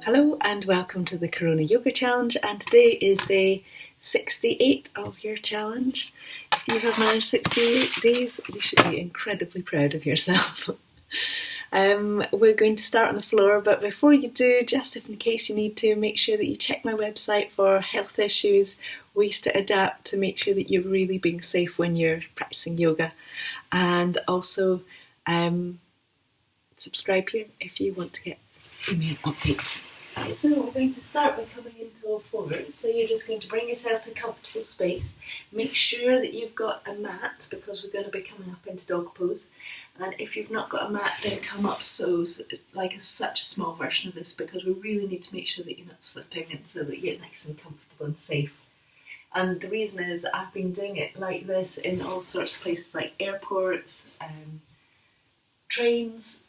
Hello and welcome to the Corona Yoga Challenge, and today is day 68 of your challenge. If you have managed 68 days, you should be incredibly proud of yourself. We're going to start on the floor, but before you do, just in case you need to, make sure that you check my website for health issues, ways to adapt to make sure that you're really being safe when you're practicing yoga, and also subscribe here if you want to get email updates. So we're going to start by coming into all fours. So you're just going to bring yourself to a comfortable space. Make sure that you've got a mat because we're going to be coming up into dog pose. And if you've not got a mat, then come up so it's like such a small version of this, because we really need to make sure that you're not slipping and so that you're nice and comfortable and safe. And the reason is that I've been doing it like this in all sorts of places like airports, trains.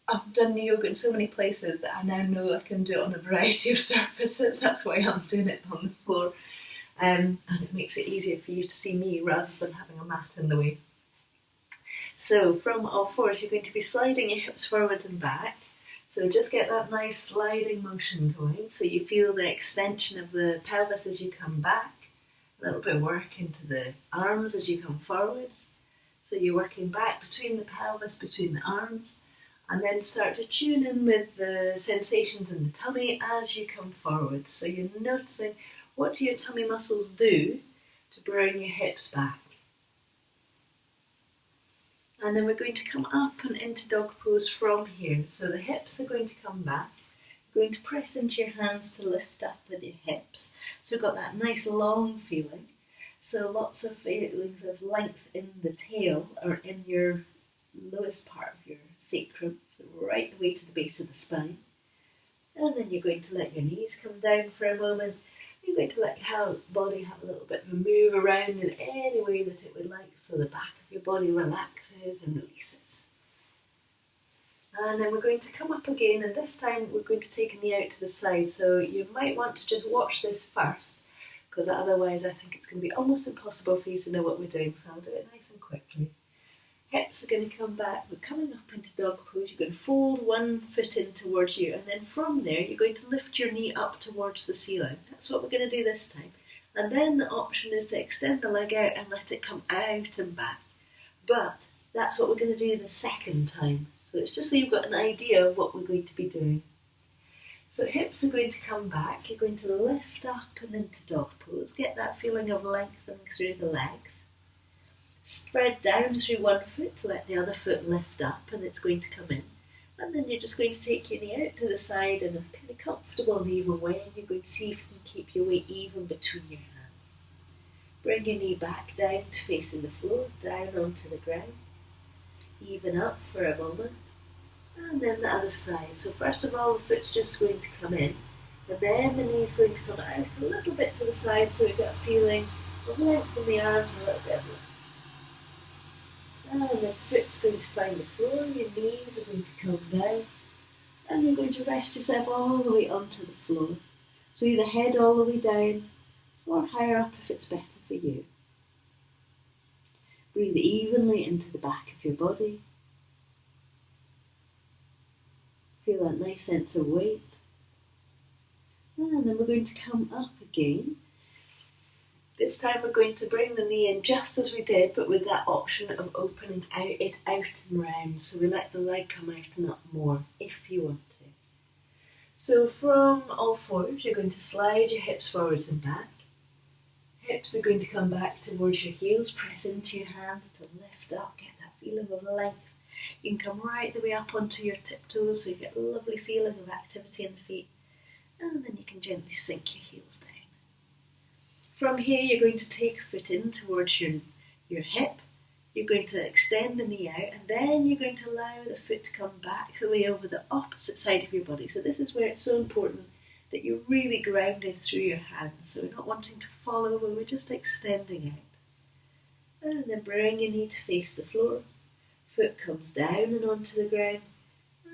I've done yoga in so many places that I now know I can do it on a variety of surfaces. That's why I'm doing it on the floor. And it makes it easier for you to see me rather than having a mat in the way. So from all fours, you're going to be sliding your hips forward and back. So just get that nice sliding motion going. So you feel the extension of the pelvis as you come back. A little bit of work into the arms as you come forwards. So you're working back between the pelvis, between the arms. And then start to tune in with the sensations in the tummy as you come forward. So you're noticing, what do your tummy muscles do to bring your hips back? And then we're going to come up and into dog pose from here. So the hips are going to come back. You're going to press into your hands to lift up with your hips. So we've got that nice long feeling. So lots of feelings of length in the tail or in your lowest part of your sacrum, so right the way to the base of the spine. And then you're going to let your knees come down for a moment. You're going to let your body have a little bit of a move around in any way that it would like, so the back of your body relaxes and releases. And then we're going to come up again, and this time we're going to take a knee out to the side. So you might want to just watch this first, because otherwise I think it's going to be almost impossible for you to know what we're doing. So I'll do it nice and quickly. Hips are going to come back. We're coming up into dog pose. You're going to fold one foot in towards you, and then from there you're going to lift your knee up towards the ceiling. That's what we're going to do this time. And then the option is to extend the leg out and let it come out and back. But that's what we're going to do the second time. So it's just so you've got an idea of what we're going to be doing. So hips are going to come back. You're going to lift up and into dog pose. Get that feeling of lengthening through the legs. Spread down through one foot to let the other foot lift up, and it's going to come in. And then you're just going to take your knee out to the side in a kind of comfortable and even way, and you're going to see if you can keep your weight even between your hands. Bring your knee back down to facing the floor, down onto the ground. Even up for a moment. And then the other side. So first of all, the foot's just going to come in, and then the knee's going to come out a little bit to the side, so we've got a feeling of length in the arms and a little bit of lift. And the foot's going to find the floor, your knees are going to come down, and you're going to rest yourself all the way onto the floor. So either head all the way down, or higher up if it's better for you. Breathe evenly into the back of your body. Feel that nice sense of weight. And then we're going to come up again. This time we're going to bring the knee in just as we did, but with that option of opening it out and round. So we let the leg come out and up more, if you want to. So from all fours, you're going to slide your hips forwards and back. Hips are going to come back towards your heels. Press into your hands to lift up, get that feeling of length. You can come right the way up onto your tiptoes, so you get a lovely feeling of activity in the feet. And then you can gently sink your heels down. From here, you're going to take a foot in towards your hip. You're going to extend the knee out, and then you're going to allow the foot to come back the way over the opposite side of your body. So this is where it's so important that you're really grounded through your hands. So we're not wanting to fall over, we're just extending out. And then bring your knee to face the floor. Foot comes down and onto the ground.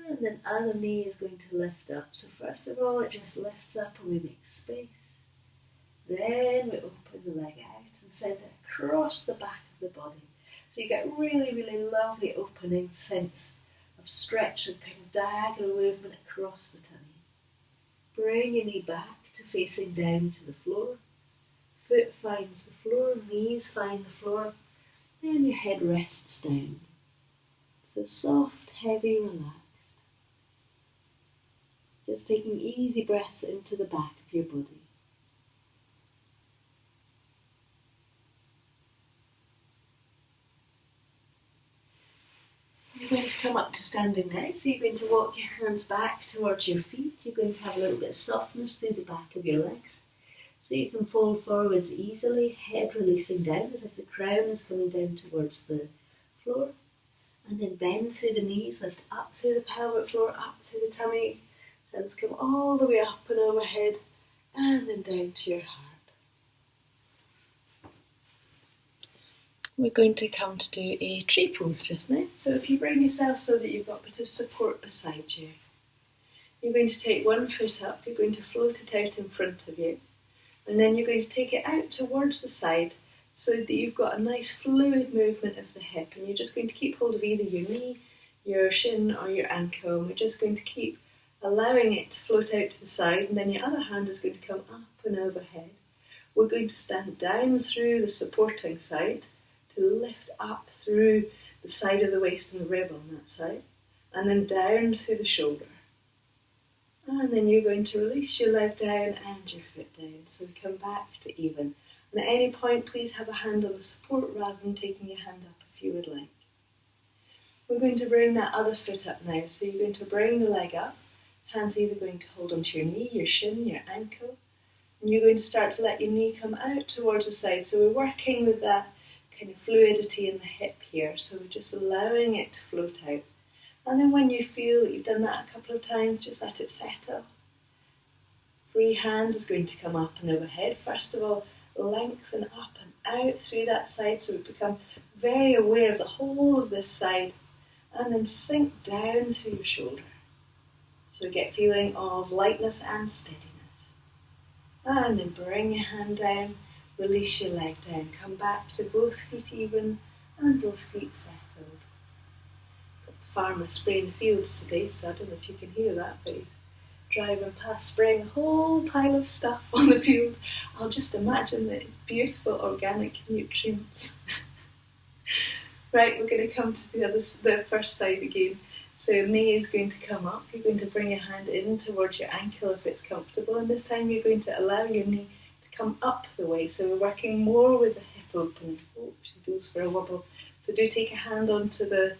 And then other knee is going to lift up. So first of all, it just lifts up and we make space. Then we open the leg out and send it across the back of the body. So you get really, really lovely opening sense of stretch and kind of diagonal movement across the tummy. Bring your knee back to facing down to the floor. Foot finds the floor, knees find the floor, and your head rests down. So soft, heavy, relaxed. Just taking easy breaths into the back of your body. You're going to come up to standing now, so you're going to walk your hands back towards your feet. You're going to have a little bit of softness through the back of your legs. So you can fall forwards easily, head releasing down as if the crown is coming down towards the floor. And then bend through the knees, lift up through the pelvic floor, up through the tummy. Hands come all the way up and overhead, and then down to your heart. We're going to come to do a tree pose just now. So if you bring yourself so that you've got a bit of support beside you, you're going to take one foot up, you're going to float it out in front of you, and then you're going to take it out towards the side so that you've got a nice fluid movement of the hip, and you're just going to keep hold of either your knee, your shin or your ankle, and we're just going to keep allowing it to float out to the side, and then your other hand is going to come up and overhead. We're going to stand down through the supporting side to lift up through the side of the waist and the rib on that side, and then down through the shoulder. And then you're going to release your leg down and your foot down, so we come back to even. And at any point, please have a hand on the support rather than taking your hand up if you would like. We're going to bring that other foot up now, so you're going to bring the leg up, hands either going to hold onto your knee, your shin, your ankle, and you're going to start to let your knee come out towards the side. So we're working with that kind of fluidity in the hip here, so we're just allowing it to float out. And then when you feel that you've done that a couple of times, just let it settle. Free hand is going to come up and overhead. First of all, lengthen up and out through that side, so we become very aware of the whole of this side, and then sink down through your shoulder. So we get a feeling of lightness and steadiness. And then bring your hand down, release your leg down. Come back to both feet even and both feet settled. Got the farmer spraying the fields today, so I don't know if you can hear that, but he's driving past spraying a whole pile of stuff on the field. I'll just imagine that it's beautiful organic nutrients. Right, we're going to come to the first side again. So knee is going to come up. You're going to bring your hand in towards your ankle if it's comfortable, and this time you're going to allow your knee to come up the way. So we're working more with the hip opening. Oh, she goes for a wobble. So do take a hand onto the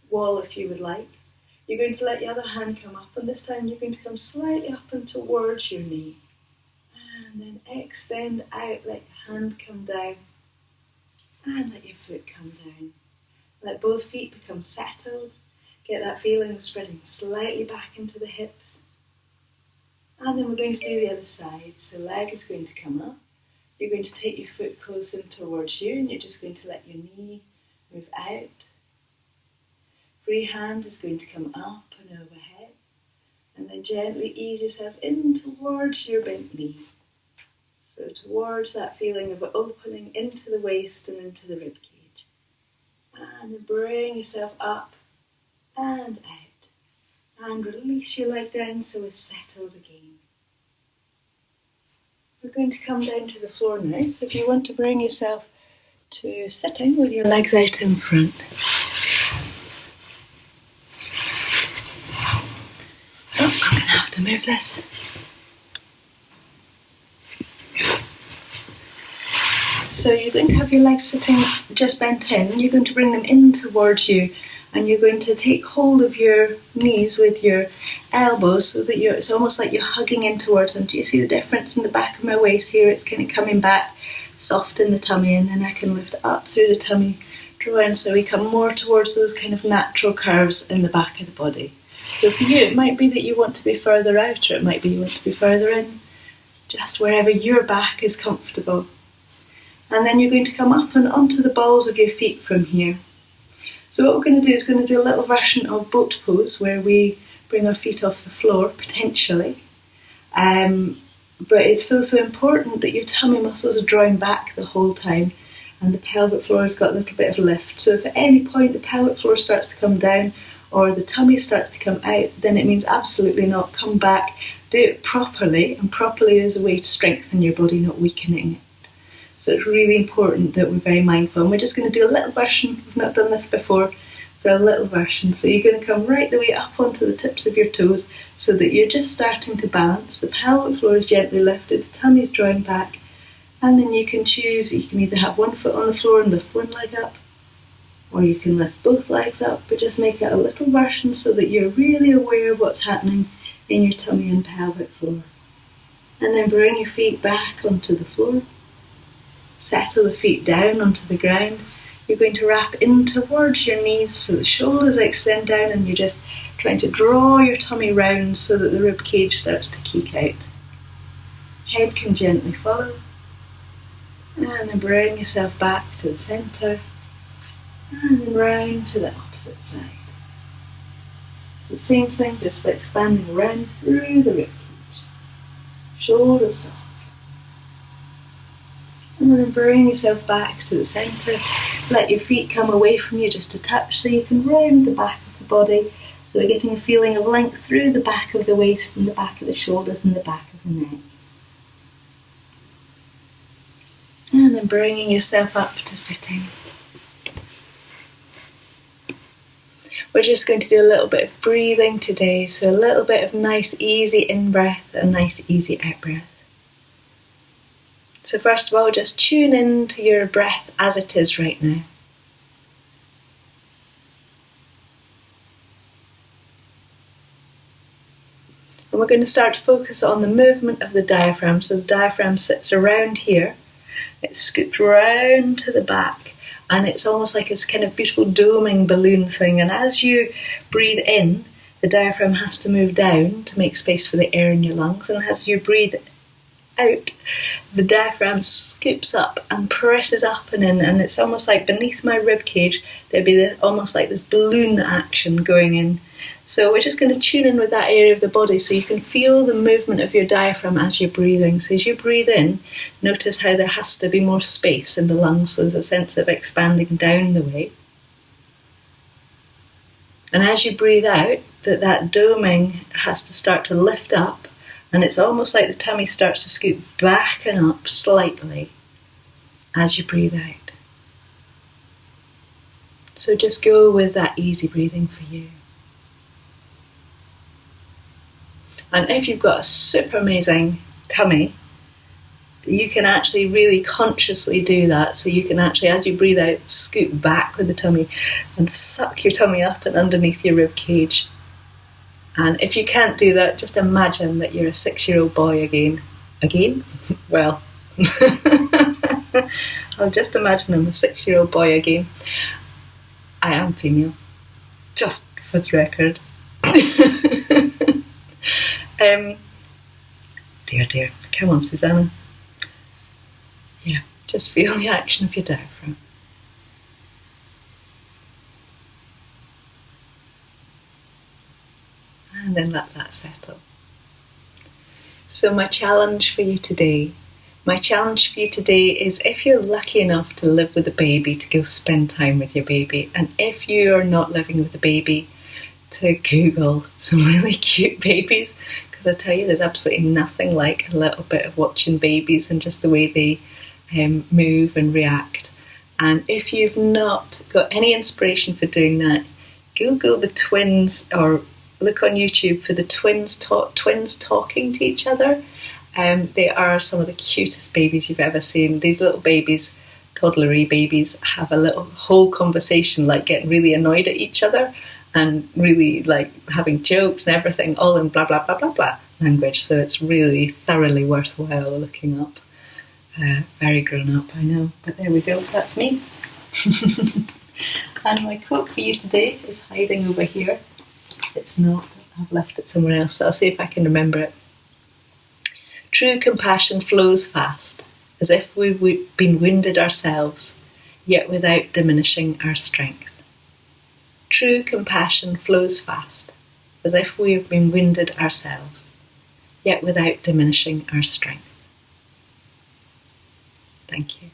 wall if you would like. You're going to let your other hand come up, and this time you're going to come slightly up and towards your knee. And then extend out, let your hand come down, and let your foot come down. Let both feet become settled. Get that feeling of spreading slightly back into the hips. And then we're going to do the other side. So leg is going to come up. You're going to take your foot close in towards you, and you're just going to let your knee move out. Free hand is going to come up and overhead. And then gently ease yourself in towards your bent knee. So towards that feeling of opening into the waist and into the rib cage. And then bring yourself up and out, and release your leg down so it's settled again. We're going to come down to the floor now, so if you want to bring yourself to sitting with your legs out in front. Oh, I'm going to have to move this. So you're going to have your legs sitting just bent in, and you're going to bring them in towards you, and you're going to take hold of your knees with your elbows so that it's almost like you're hugging in towards them. Do you see the difference in the back of my waist here? It's kind of coming back soft in the tummy, and then I can lift up through the tummy, draw in, so we come more towards those kind of natural curves in the back of the body. So for you, it might be that you want to be further out, or it might be you want to be further in, just wherever your back is comfortable. And then you're going to come up and onto the balls of your feet from here. So what we're going to do is going to do a little version of boat pose where we bring our feet off the floor, potentially. But it's so important that your tummy muscles are drawing back the whole time, and the pelvic floor has got a little bit of lift. So if at any point the pelvic floor starts to come down or the tummy starts to come out, then it means absolutely not. Come back, Do it properly, and properly is a way to strengthen your body, not weakening it. So it's really important that we're very mindful. And we're just going to do a little version. We've not done this before, so a little version. So you're going to come right the way up onto the tips of your toes so that you're just starting to balance. The pelvic floor is gently lifted, the tummy is drawing back, and then you can choose. You can either have one foot on the floor and lift one leg up, or you can lift both legs up, but just make it a little version so that you're really aware of what's happening in your tummy and pelvic floor. And then bring your feet back onto the floor. Settle the feet down onto the ground. You're going to wrap in towards your knees so the shoulders extend down, and you're just trying to draw your tummy round so that the rib cage starts to kick out. Head can gently follow. And then bring yourself back to the centre. And then round to the opposite side. So same thing, just expanding around through the rib cage. Shoulders soft. And then bring yourself back to the centre. Let your feet come away from you just a touch so you can round the back of the body. So we're getting a feeling of length through the back of the waist and the back of the shoulders and the back of the neck. And then bringing yourself up to sitting. We're just going to do a little bit of breathing today, so a little bit of nice easy in-breath and nice easy out-breath. So first of all, just tune in to your breath as it is right now. And we're going to start to focus on the movement of the diaphragm. So the diaphragm sits around here, it scoops round to the back. And it's almost like it's kind of beautiful doming balloon thing. And as you breathe in, the diaphragm has to move down to make space for the air in your lungs. And as you breathe out, the diaphragm scoops up and presses up and in. And it's almost like beneath my rib cage, there'd be almost like this balloon action going in. So we're just going to tune in with that area of the body so you can feel the movement of your diaphragm as you're breathing. So as you breathe in, notice how there has to be more space in the lungs, so there's a sense of expanding down the way. And as you breathe out, that doming has to start to lift up, and it's almost like the tummy starts to scoot back and up slightly as you breathe out. So just go with that easy breathing for you. And if you've got a super amazing tummy, you can actually really consciously do that. So you can actually, as you breathe out, scoot back with the tummy and suck your tummy up and underneath your rib cage. And if you can't do that, just imagine that you're a 6-year-old boy again. Again? Well, I'll just imagine I'm a 6-year-old boy again. I am female, just for the record. Dear, come on, Susanna. Yeah, just feel the action of your diaphragm. And then let that settle. So my challenge for you today is, if you're lucky enough to live with a baby, to go spend time with your baby. And if you are not living with a baby, to Google some really cute babies, because I tell you, there's absolutely nothing like a little bit of watching babies and just the way they move and react. And if you've not got any inspiration for doing that, Google the twins, or look on YouTube for the twins talking to each other. They are some of the cutest babies you've ever seen. These little babies, toddlery babies, have a little whole conversation, like getting really annoyed at each other and really like having jokes and everything, all in blah blah blah blah blah language. So it's really thoroughly worthwhile looking up. Very grown up, I know, but there we go, that's me. And my quote for you today is hiding over here. It's not, I've left it somewhere else, so I'll see if I can remember it. True compassion flows fast, as if we've been wounded ourselves, yet without diminishing our strength. True compassion flows fast, as if we have been wounded ourselves, yet without diminishing our strength. Thank you.